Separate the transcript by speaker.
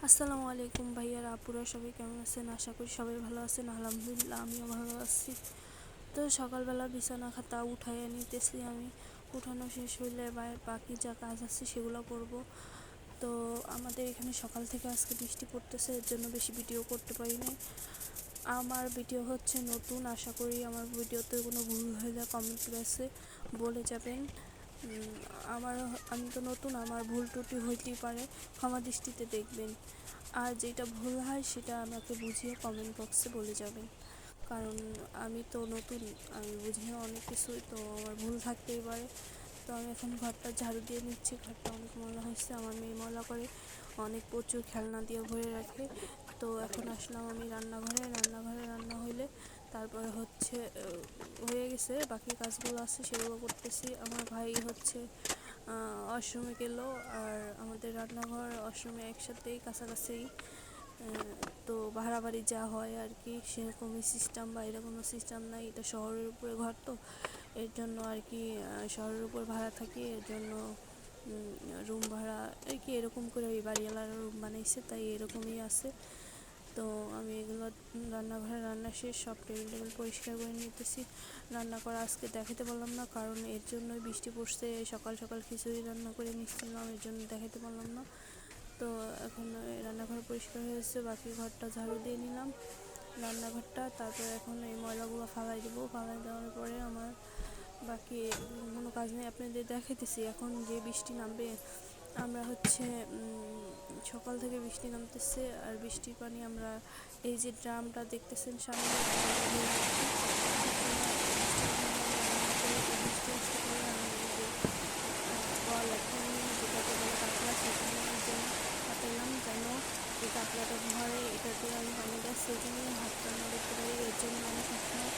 Speaker 1: আসসালামু আলাইকুম ভাইয়ারা আপুরা, সবাই কেমন আছেন? আশা করি সবাই ভালো আছেন। আলহামদুলিল্লাহ আমিও ভালো আছি। তো সকালবেলা বিছানা খাতা উঠাইয়া নিতেছি আমি। উঠানো শেষ হইলে বাকি যা কাজ আছে সেগুলো করব। তো আমাদের এখানে সকাল থেকে আজকে বৃষ্টি পড়তেছে, এর জন্য বেশি ভিডিও করতে পারি নাই। আমার ভিডিও হচ্ছে নতুন, আশা করি আমার ভিডিওতে কোনো ভুল হলে কমেন্ট বক্সে বলে যাবেন। উম, আমার আমি তো নতুন, আমার ভুল ত্রুটি হইতেই পারে, ক্ষমা দৃষ্টিতে দেখবেন। আর যেটা ভুল হয় সেটা আমাকে বুঝিয়ে কমেন্ট বক্সে বলে যাবেন, কারণ আমি তো নতুন, আমি বুঝি না অনেক কিছুই, তো আমার ভুল থাকতেই পারে। তো আমি এখন ঘরটা ঝাড়ু দিয়ে নিচ্ছি। ঘরটা অনেক ময়লা হয়েছে, আমার মেয়ে ময়লা করে, অনেক প্রচুর খেলনা দিয়ে ভরে রাখে। তো এখন আসলাম আমি রান্নাঘরে। রান্না হইলে তারপরে হচ্ছে হয়ে গেছে, বাকি কাজগুলো আছে সেগুলো করতেছি। আমার ভাই হচ্ছে ওয়াশরুমে গেল, আর আমাদের রান্নাঘর ওয়াশরুমে একসাথেই কাছাকাছি। তো ভাড়া বাড়ি যা হয় আর কি, সেরকমই সিস্টেম, বাইরে কোনো সিস্টেম নাই। এটা শহরের উপরে ঘর, তো এর জন্য আর কি শহরের উপর ভাড়া থাকি, এর জন্য রুম ভাড়া আর কি এরকম করে ওই বাড়িওয়ালারা রুম বানাইছে, তাই এরকমই আছে। তো আমি এগুলো রান্নাঘরে রান্না শেষ, সব টেবিল পরিষ্কার করে নিতেছি। রান্না করা আজকে দেখাতে পারলাম না, কারণ এর জন্যই বৃষ্টি পড়ছে। সকাল সকাল খিচুড়ি রান্না করে নিচ্ছিলাম, এর জন্য দেখাতে পারলাম না। তো এখন রান্নাঘর পরিষ্কার হয়েছে, বাকি ঘরটা ঝাড়ু দিয়ে নিলাম, রান্নাঘরটা। তারপরে এখন এই ময়লাগুলো ফালাই দেবো। ফালাই দেওয়ার পরে আমার বাকি কোনো কাজ নেই, আপনাদের দেখাইতেছি। এখন যে বৃষ্টি নামবে, আমরা হচ্ছে সকাল থেকে বৃষ্টি নামতেছে, আর বৃষ্টির পানি আমরা এই যে ড্রামটা দেখতেছেন সামনে, বৃষ্টি আসতে পারে। আমি এই যে কল এখন যেটাকে বলে কাতলা, সেখানের জন্য পাঠালাম, যেন এই কাতলাটা ভরে এটাতে আমি পানি গ্যাস, সেই জন্য হাতটা নাড়তে পারি। এর জন্য আমি সবসময়